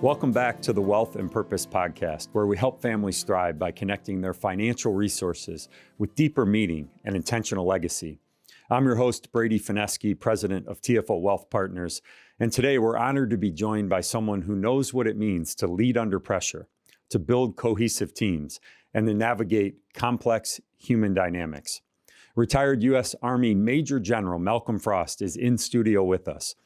Welcome back to the Wealth and Purpose Podcast, where we help families thrive by connecting their financial resources with deeper meaning and intentional legacy. I'm your host, Brady Fineske, president of TFO Wealth Partners, and today we're honored to be joined by someone who knows what it means to lead under pressure, to build cohesive teams, and to navigate complex human dynamics. Retired U.S. Army Major General Malcolm Frost is in studio with us.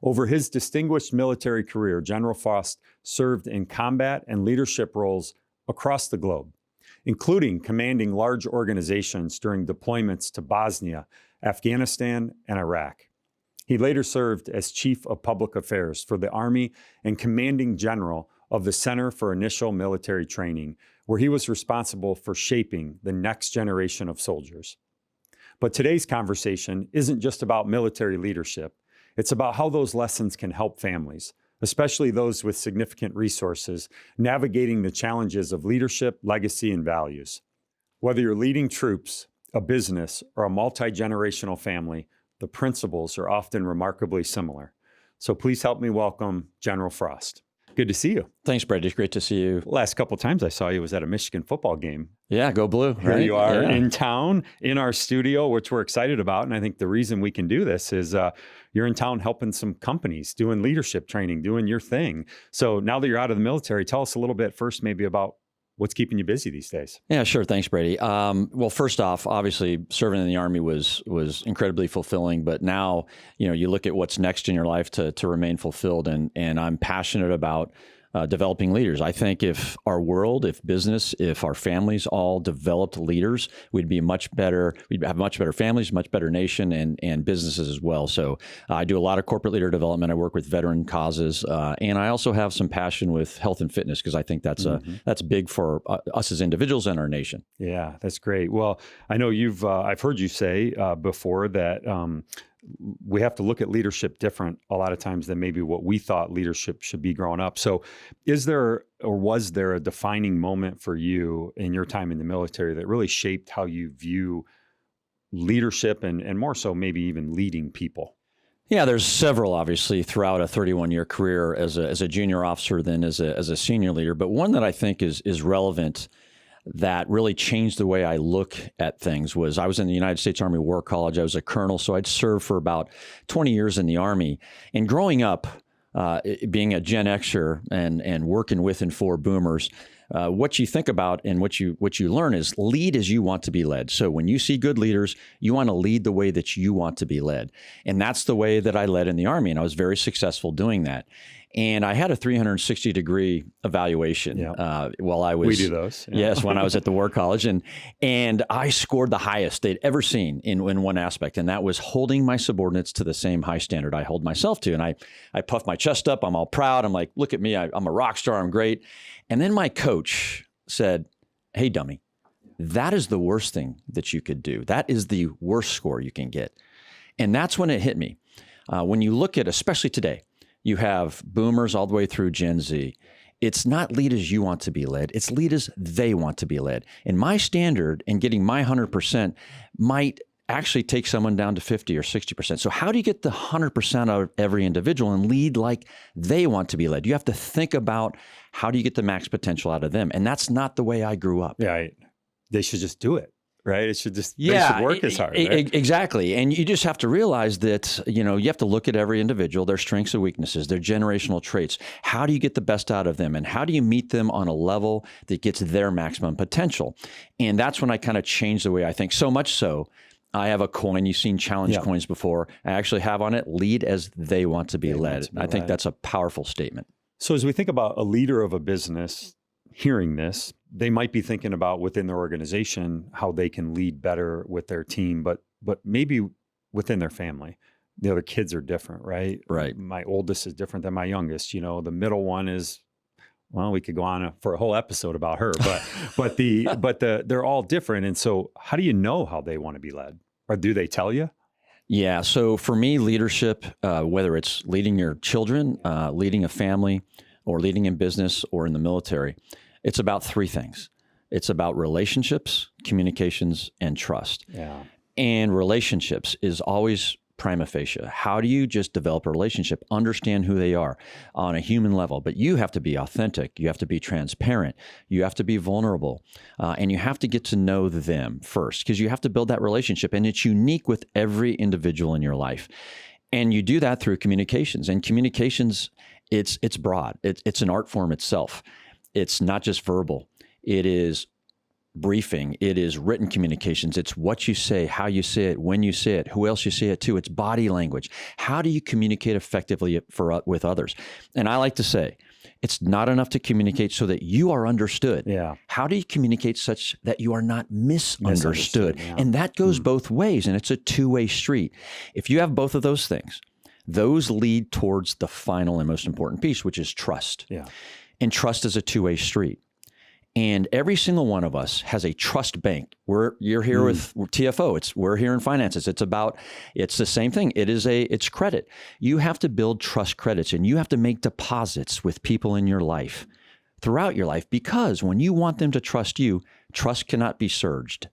Over his distinguished military career, General Frost served in combat and leadership roles across the globe, including commanding large organizations during deployments to Bosnia, Afghanistan, and Iraq. He later served as Chief of Public Affairs for the Army and Commanding General of the Center for Initial Military Training, where he was responsible for shaping the next generation of soldiers. But today's conversation isn't just about military leadership. It's about how those lessons can help families, especially those with significant resources, navigating the challenges of leadership, legacy, and values. Whether you're leading troops, a business, or a multi-generational family, the principles are often remarkably similar. So please help me welcome General Frost. Good to see you. Thanks, Brady. It's great to see you. Last couple of times I saw you was at a Michigan football game. Yeah, go blue. Here right? you are in town, in our studio, which we're excited about. And I think the reason we can do this is you're in town helping some companies, doing leadership training, doing your thing. So now that you're out of the military, tell us a little bit first maybe about what's keeping you busy these days. Yeah, sure. Thanks, Brady. Well, first off, obviously serving in the Army was incredibly fulfilling, but now, you look at what's next in your life to remain fulfilled. And I'm passionate about developing leaders. I think if our world, if business, if our families all developed leaders, we'd have much better families, much better nation, and businesses as well. So I do a lot of corporate leader development. I work with veteran causes, and I also have some passion with health and fitness because I think that's big for us as individuals and our nation. Yeah, that's great. Well, I know I've heard you say before that we have to look at leadership different a lot of times than maybe what we thought leadership should be growing up. So was there a defining moment for you in your time in the military that really shaped how you view leadership and more so maybe even leading people? Yeah, there's several, obviously, throughout a 31-year career as a junior officer, then as a senior leader. But one that I think is relevant that really changed the way I look at things was I was in the United States Army War College. I was a colonel, so I'd served for about 20 years in the Army. And growing up, being a Gen Xer and working with and for boomers, what you think about and what you learn is lead as you want to be led. So when you see good leaders, you want to lead the way that you want to be led. And that's the way that I led in the Army, and I was very successful doing that. And I had a 360-degree evaluation while I was. We do those. Yeah. Yes, when I was at the War College. And I scored the highest they'd ever seen in one aspect, and that was holding my subordinates to the same high standard I hold myself to. And I puffed my chest up. I'm all proud. I'm like, look at me. I'm a rock star. I'm great. And then my coach said, hey, dummy, that is the worst thing that you could do. That is the worst score you can get. And that's when it hit me. When you look at, especially today, you have boomers all the way through Gen Z. It's not lead as you want to be led. It's lead as they want to be led. And my standard and getting my 100% might actually take someone down to 50 or 60%. So how do you get the 100% out of every individual and lead like they want to be led? You have to think about how do you get the max potential out of them? And that's not the way I grew up. Yeah, they should just do it. Right? It should they should work as hard. Right? Exactly. And you just have to realize that, you have to look at every individual, their strengths and weaknesses, their generational traits. How do you get the best out of them? And how do you meet them on a level that gets their maximum potential? And that's when I kind of changed the way I think. So much so, I have a coin. You've seen challenge coins before. I actually have on it, lead as they want to be led. I think that's a powerful statement. So as we think about a leader of a business hearing this, they might be thinking about within their organization how they can lead better with their team, but maybe within their family. The other kids are different, right? Right. My oldest is different than my youngest. The middle one is, well, we could go on for a whole episode about her, but they're all different. And so how do you know how they want to be led? Or do they tell you? Yeah. So for me, leadership, whether it's leading your children, leading a family, or leading in business or in the military, it's about three things. It's about relationships, communications, and trust. Yeah. And relationships is always prima facie? How do you just develop a relationship, understand who they are on a human level? But you have to be authentic. You have to be transparent. You have to be vulnerable. And you have to get to know them first, because you have to build that relationship. And it's unique with every individual in your life. And you do that through communications. And communications, it's broad. It's an art form itself. It's not just verbal. It is briefing. It is written communications. It's what you say, how you say it, when you say it, who else you say it to. It's body language. How do you communicate effectively with others? And I like to say, it's not enough to communicate so that you are understood. Yeah. How do you communicate such that you are not misunderstood? Yeah. And that goes both ways, and it's a two-way street. If you have both of those things, those lead towards the final and most important piece, which is trust. Yeah. And trust is a two-way street. And every single one of us has a trust bank. You're here with TFO. We're here in finances. It's the same thing. It's credit. You have to build trust credits, and you have to make deposits with people in your life throughout your life, because when you want them to trust you, trust cannot be surged.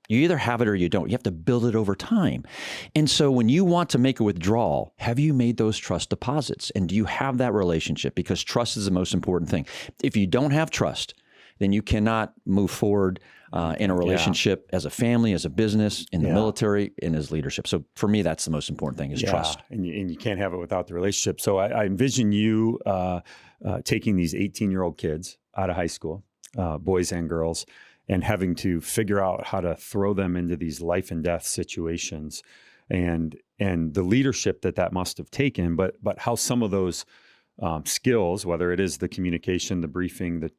You either have it or you don't. You have to build it over time. And so when you want to make a withdrawal, have you made those trust deposits? And do you have that relationship? Because trust is the most important thing. If you don't have trust, then you cannot move forward in a relationship as a family, as a business, in the military, and as leadership. So for me, that's the most important thing is trust. And you can't have it without the relationship. So I envision you taking these 18-year-old kids out of high school, boys and girls, and having to figure out how to throw them into these life and death situations, and the leadership that must have taken, but how some of those skills, whether it is the communication, the briefing,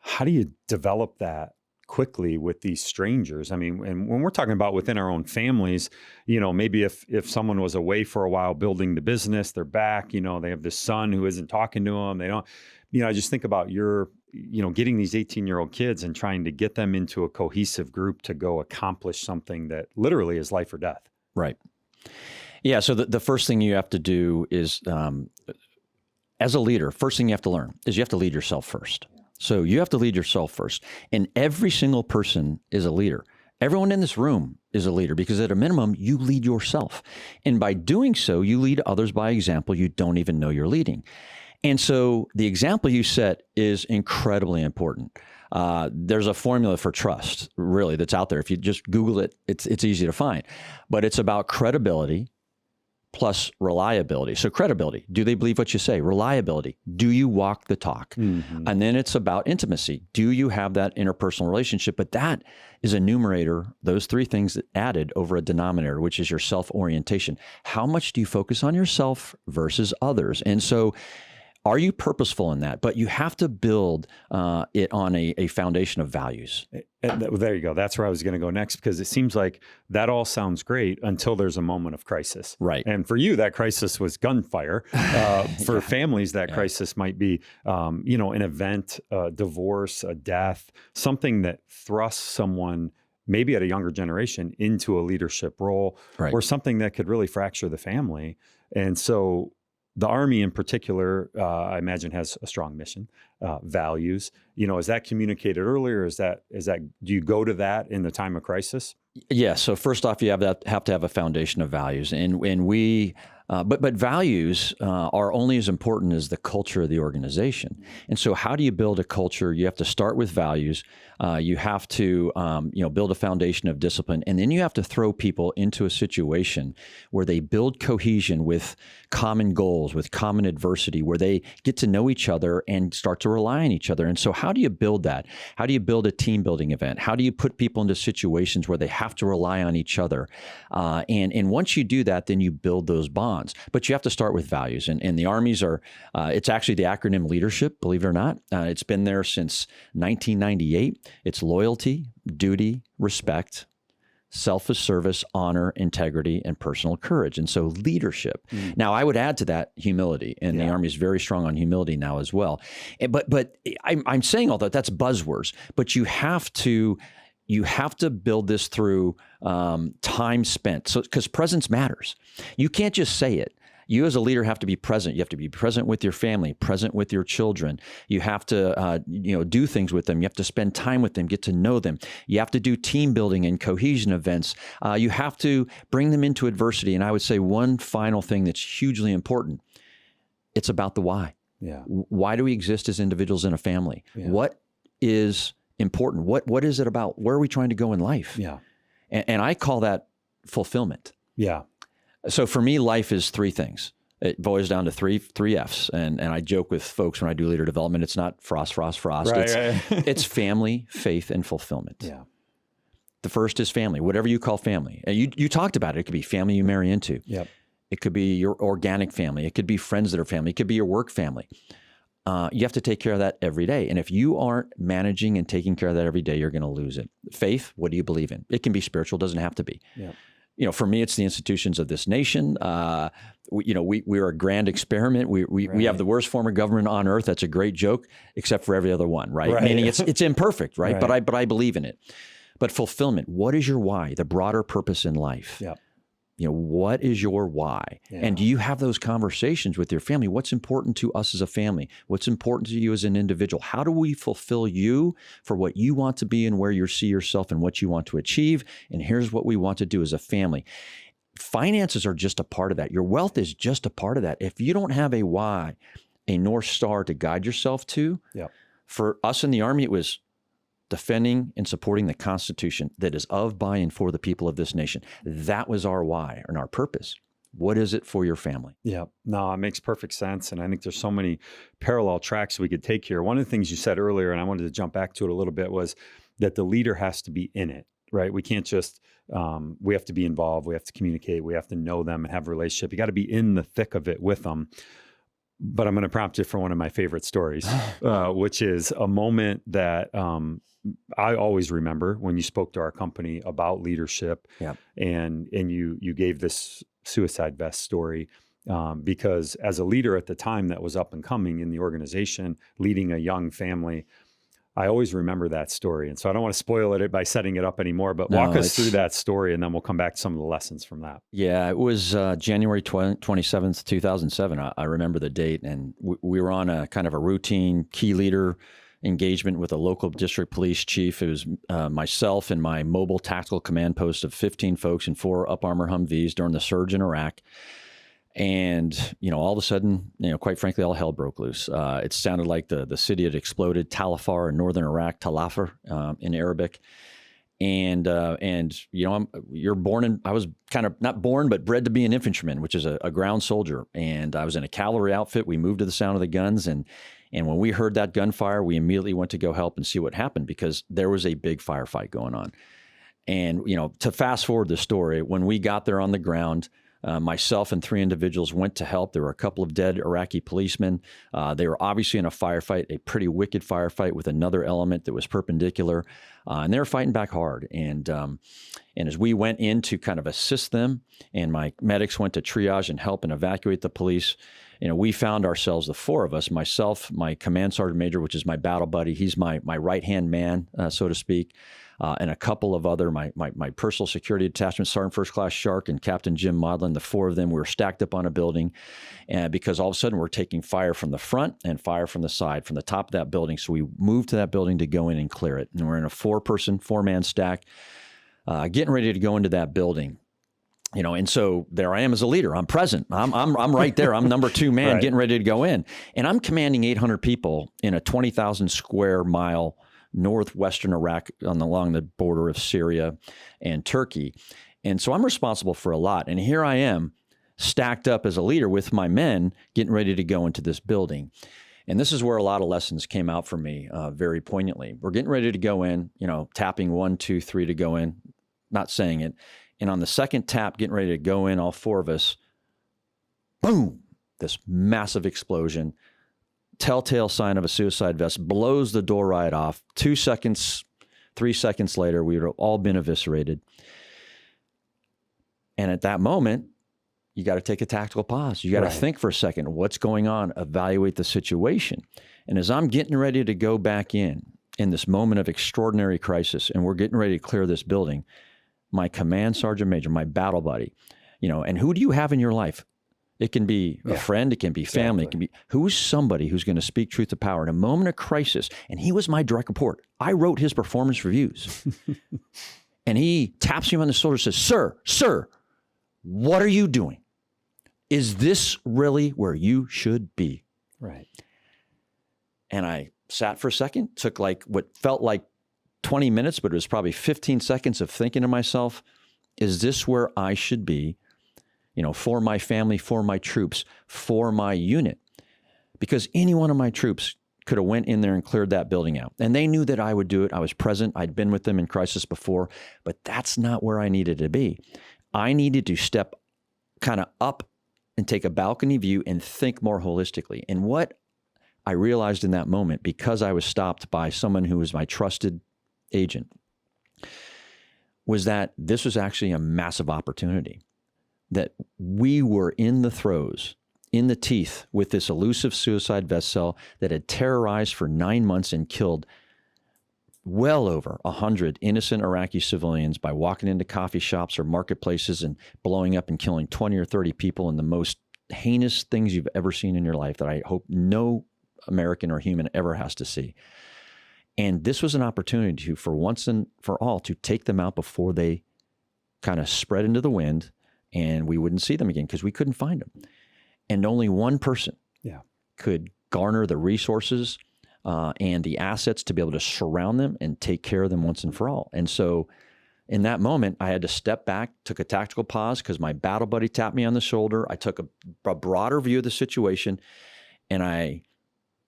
how do you develop that quickly with these strangers? I mean, and when we're talking about within our own families, maybe if someone was away for a while building the business, they're back, they have this son who isn't talking to them. They don't, I just think about getting these 18-year-old kids and trying to get them into a cohesive group to go accomplish something that literally is life or death. Right. Yeah. So the first thing you have to do is, as a leader, first thing you have to learn is you have to lead yourself first. So you have to lead yourself first. And every single person is a leader. Everyone in this room is a leader, because at a minimum, you lead yourself. And by doing so, you lead others by example you don't even know you're leading. And so the example you set is incredibly important. There's a formula for trust, really, that's out there. If you just Google it, it's easy to find. But it's about credibility plus reliability. So credibility, do they believe what you say? Reliability, do you walk the talk? Mm-hmm. And then it's about intimacy. Do you have that interpersonal relationship? But that is a numerator, those three things added over a denominator, which is your self-orientation. How much do you focus on yourself versus others? And so are you purposeful in that? But you have to build it on a foundation of values. There you go. That's where I was going to go next, because it seems like that all sounds great until there's a moment of crisis. Right. And for you, that crisis was gunfire. For families, that crisis might be, an event, a divorce, a death, something that thrusts someone maybe at a younger generation into a leadership role, or something that could really fracture the family. And so the Army in particular, I imagine, has a strong mission, values. Is that communicated earlier? Is that do you go to that in the time of crisis? Yeah. So first off, you have to have a foundation of values, and we. But values are only as important as the culture of the organization. And so how do you build a culture? You have to start with values. You have to build a foundation of discipline. And then you have to throw people into a situation where they build cohesion with common goals, with common adversity, where they get to know each other and start to rely on each other. And so how do you build that? How do you build a team building event? How do you put people into situations where they have to rely on each other? And once you do that, then you build those bonds. But you have to start with values. And the Army's it's actually the acronym leadership, believe it or not. It's been there since 1998. It's loyalty, duty, respect, selfless service, honor, integrity, and personal courage. And so leadership. Now, I would add to that humility, and the Army is very strong on humility now as well. But I'm saying all that, that's buzzwords, but you have to build this through time spent. So, because presence matters. You can't just say it. You as a leader have to be present. You have to be present with your family, present with your children. You have to, do things with them. You have to spend time with them, get to know them. You have to do team building and cohesion events. You have to bring them into adversity. And I would say one final thing that's hugely important. It's about the why. Yeah. Why do we exist as individuals in a family? Yeah. What is important? What is it about? Where are we trying to go in life? Yeah. And I call that fulfillment. Yeah. So for me, life is three things. It boils down to three F's. And I joke with folks when I do leader development, it's not frost. Right, it's family, faith, and fulfillment. Yeah. The first is family, whatever you call family. And you talked about it. It could be family you marry into. Yep. It could be your organic family. It could be friends that are family. It could be your work family. You have to take care of that every day. And if you aren't managing and taking care of that every day, you're going to lose it. Faith, what do you believe in? It can be spiritual, doesn't have to be. Yeah. For me, it's the institutions of this nation. We're a grand experiment. We have the worst form of government on earth. That's a great joke, except for every other one, right? Meaning it's imperfect, right? But I believe in it. But fulfillment, what is your why? The broader purpose in life. Yeah. What is your why? Yeah. And do you have those conversations with your family? What's important to us as a family? What's important to you as an individual? How do we fulfill you for what you want to be and where you see yourself and what you want to achieve? And here's what we want to do as a family. Finances are just a part of that. Your wealth is just a part of that. If you don't have a why, a North Star to guide yourself to, for us in the Army, it was defending and supporting the Constitution that is of, by, and for the people of this nation. That was our why and our purpose. What is it for your family? Yeah, no, it makes perfect sense. And I think there's so many parallel tracks we could take here. One of the things you said earlier, and I wanted to jump back to it a little bit, was that the leader has to be in it, right? We can't just, we have to be involved. We have to communicate. We have to know them and have a relationship. You got to be in the thick of it with them. But I'm going to prompt you for one of my favorite stories, which is a moment that I always remember when you spoke to our company about leadership, and you gave this suicide vest story, because as a leader at the time that was up and coming in the organization, leading a young family, I always remember that story. And so I don't want to spoil it by setting it up anymore, but walk us through that story, and then we'll come back to some of the lessons from that. Yeah, it was January 27th, 2007. I remember the date, and we were on a kind of a routine key leader engagement with a local district police chief. It was myself and my mobile tactical command post of 15 folks in 4 up armor Humvees during the surge in Iraq. And, all of a sudden, quite frankly, all hell broke loose. It sounded like the city had exploded, Tal Afar in northern Iraq, Talafar in Arabic. And you're born in, I was kind of not born, but bred to be an infantryman, which is a ground soldier. And I was in a cavalry outfit. We moved to the sound of the guns. And when we heard that gunfire, we immediately went to go help and see what happened, because there was a big firefight going on. And, to fast forward the story, when we got there on the ground, myself and 3 individuals went to help. There were a couple of dead Iraqi policemen. They were obviously in a firefight, a pretty wicked firefight with another element that was perpendicular, and they were fighting back hard. And as we went in to kind of assist them, and my medics went to triage and help and evacuate the police, we found ourselves, the 4 of us, myself, my command sergeant major, which is my battle buddy, he's my right-hand man, so to speak, and a couple of other, my personal security detachment, Sergeant First Class Shark and Captain Jim Maudlin, the 4 of them, we were stacked up on a building, and because all of a sudden we're taking fire from the front and fire from the side, from the top of that building. So we moved to that building to go in and clear it. And we're in a 4-man stack, getting ready to go into that building. And so there I am as a leader. I'm present. I'm right there. I'm number 2 man, right, getting ready to go in. And I'm commanding 800 people in a 20,000 square mile northwestern Iraq along the border of Syria and Turkey. And so I'm responsible for a lot. And here I am stacked up as a leader with my men getting ready to go into this building. And this is where a lot of lessons came out for me very poignantly. We're getting ready to go in, tapping 1, 2, 3 to go in, not saying it. And on the second tap, getting ready to go in, all 4 of us, boom, this massive explosion, telltale sign of a suicide vest, blows the door right off. 2 seconds, 3 seconds later, we would have all been eviscerated. And at that moment, you got to take a tactical pause. You got to think for a second, what's going on? Evaluate the situation. And as I'm getting ready to go back in this moment of extraordinary crisis, and we're getting ready to clear this building, my command sergeant major, my battle buddy, and who do you have in your life? It can be a friend. It can be family. It can be who's somebody who's going to speak truth to power in a moment of crisis. And he was my direct report. I wrote his performance reviews. And he taps me on the shoulder and says, sir, what are you doing? Is this really where you should be? Right. And I sat for a second, took like what felt like 20 minutes, but it was probably 15 seconds of thinking to myself, is this where I should be? For my family, for my troops, for my unit. Because any one of my troops could have went in there and cleared that building out. And they knew that I would do it. I was present. I'd been with them in crisis before, but that's not where I needed to be. I needed to step kind of up and take a balcony view and think more holistically. And what I realized in that moment, because I was stopped by someone who was my trusted agent, was that this was actually a massive opportunity. That we were in the throes, in the teeth with this elusive suicide vest cell that had terrorized for 9 months and killed well over 100 innocent Iraqi civilians by walking into coffee shops or marketplaces and blowing up and killing 20 or 30 people in the most heinous things you've ever seen in your life that I hope no American or human ever has to see. And this was an opportunity to, for once and for all, to take them out before they kind of spread into the wind and we wouldn't see them again because we couldn't find them. And only one person could garner the resources and the assets to be able to surround them and take care of them once and for all. And so in that moment, I had to step back, took a tactical pause because my battle buddy tapped me on the shoulder. I took a broader view of the situation, and I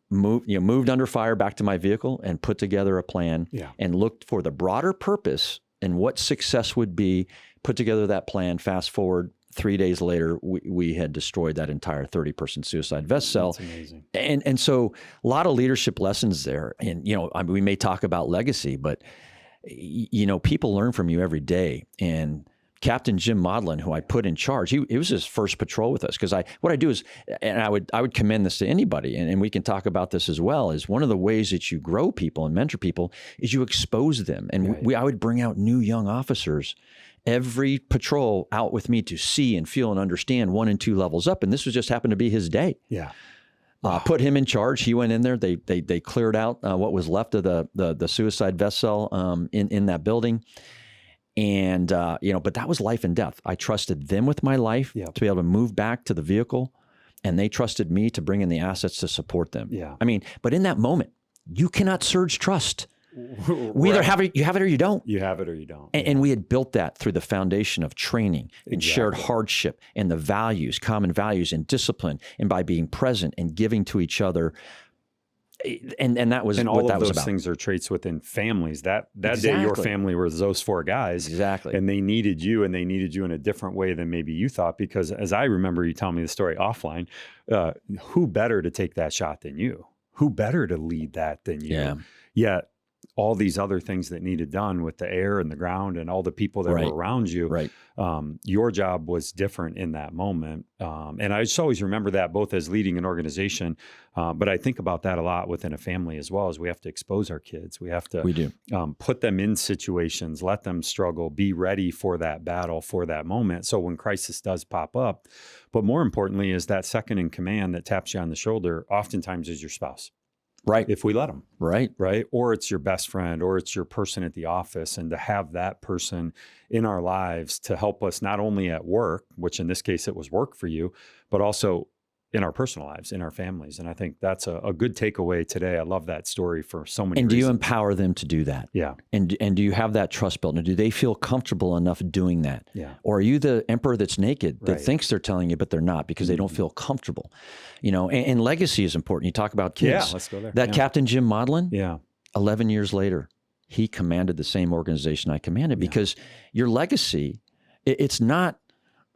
moved under fire back to my vehicle and put together a plan and looked for the broader purpose and what success would be, put together that plan. Fast forward 3 days later, we had destroyed that entire 30-person suicide vest cell. That's amazing. And so a lot of leadership lessons there. And, we may talk about legacy, but, people learn from you every day. And Captain Jim Maudlin, who I put in charge, it was his first patrol with us. Because what I do is, and I would commend this to anybody, and we can talk about this as well, is one of the ways that you grow people and mentor people is you expose them. And I would bring out new young officers every patrol out with me to see and feel and understand 1 and 2 levels up. And this was just happened to be his day. Yeah. Put him in charge. He went in there. They cleared out what was left of the suicide vest cell in that building. And, but that was life and death. I trusted them with my life to be able to move back to the vehicle, and they trusted me to bring in the assets to support them. Yeah. But in that moment, you cannot surge trust. We either have it, you have it or you don't. You have it or you don't. And we had built that through the foundation of training and shared hardship and the values, common values and discipline, and by being present and giving to each other. And that was what that was about. And all of those things are traits within families. That day, your family was those 4 guys. Exactly. And they needed you, and they needed you in a different way than maybe you thought. Because as I remember you telling me the story offline, who better to take that shot than you? Who better to lead that than you? Yeah. Yet all these other things that needed done with the air and the ground and all the people that were around you, your job was different in that moment. And I just always remember that, both as leading an organization, but I think about that a lot within a family as well, as we have to expose our kids. We have to put them in situations, let them struggle, be ready for that battle, for that moment. So when crisis does pop up, but more importantly is that second in command that taps you on the shoulder, oftentimes is your spouse. Right. If we let them. Right. Right. Or it's your best friend, or it's your person at the office. And to have that person in our lives to help us not only at work, which in this case it was work for you, but also in our personal lives, in our families. And I think that's a good takeaway today. I love that story for so many reasons. And do you empower them to do that? Yeah. And do you have that trust built? And do they feel comfortable enough doing that? Yeah. Or are you the emperor that's naked that thinks they're telling you, but they're not because they don't feel comfortable? And legacy is important. You talk about kids. Yeah, let's go there. That Captain Jim Maudlin, 11 years later, he commanded the same organization I commanded because your legacy, it's not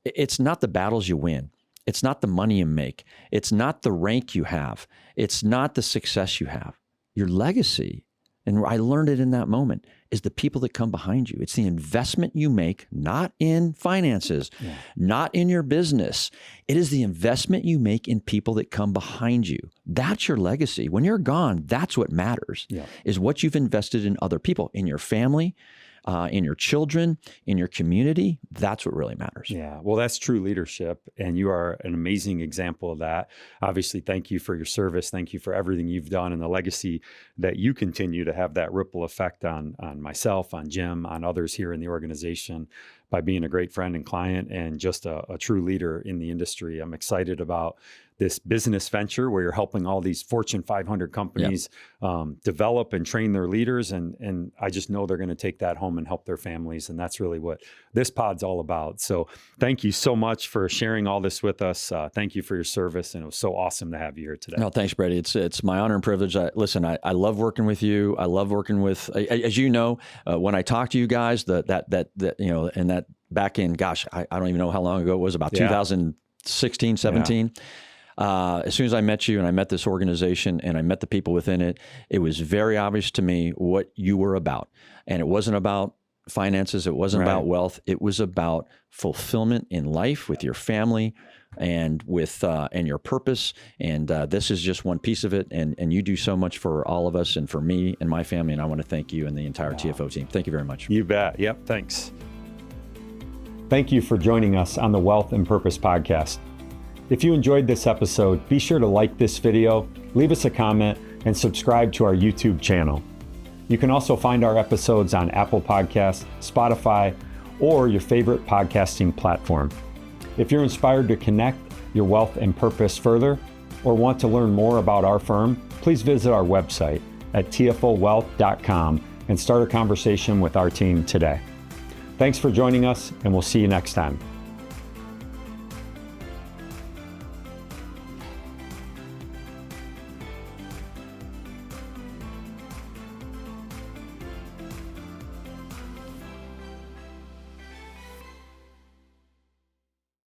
the battles you win. It's not the money you make. It's not the rank you have. It's not the success you have. Your legacy, and I learned it in that moment, is the people that come behind you. It's the investment you make, not in finances, not in your business. It is the investment you make in people that come behind you. That's your legacy. When you're gone, that's what matters, is what you've invested in other people, in your family, in your children, in your community, that's what really matters. Yeah, well, that's true leadership, and you are an amazing example of that. Obviously, thank you for your service. Thank you for everything you've done and the legacy that you continue to have that ripple effect on myself, on Jim, on others here in the organization by being a great friend and client and just a true leader in the industry. I'm excited about this business venture where you're helping all these Fortune 500 companies develop and train their leaders. And I just know they're going to take that home and help their families. And that's really what this pod's all about. So thank you so much for sharing all this with us. Thank you for your service. And it was so awesome to have you here today. No, thanks, Brady. It's my honor and privilege. Listen, I love working with you. I love working with, as you know, when I talk to you guys, that you know, and that back in, gosh, I don't even know how long ago it was, about 2016, 17. Yeah. As soon as I met you and I met this organization and I met the people within it, it was very obvious to me what you were about. And it wasn't about finances. It wasn't about wealth. It was about fulfillment in life with your family and with and your purpose. And this is just one piece of it. And you do so much for all of us and for me and my family. And I want to thank you and the entire TFO team. Thank you very much. You bet. Yep. Thanks. Thank you for joining us on the Wealth and Purpose podcast. If you enjoyed this episode, be sure to like this video, leave us a comment, and subscribe to our YouTube channel. You can also find our episodes on Apple Podcasts, Spotify, or your favorite podcasting platform. If you're inspired to connect your wealth and purpose further, or want to learn more about our firm, please visit our website at tfowealth.com and start a conversation with our team today. Thanks for joining us, and we'll see you next time.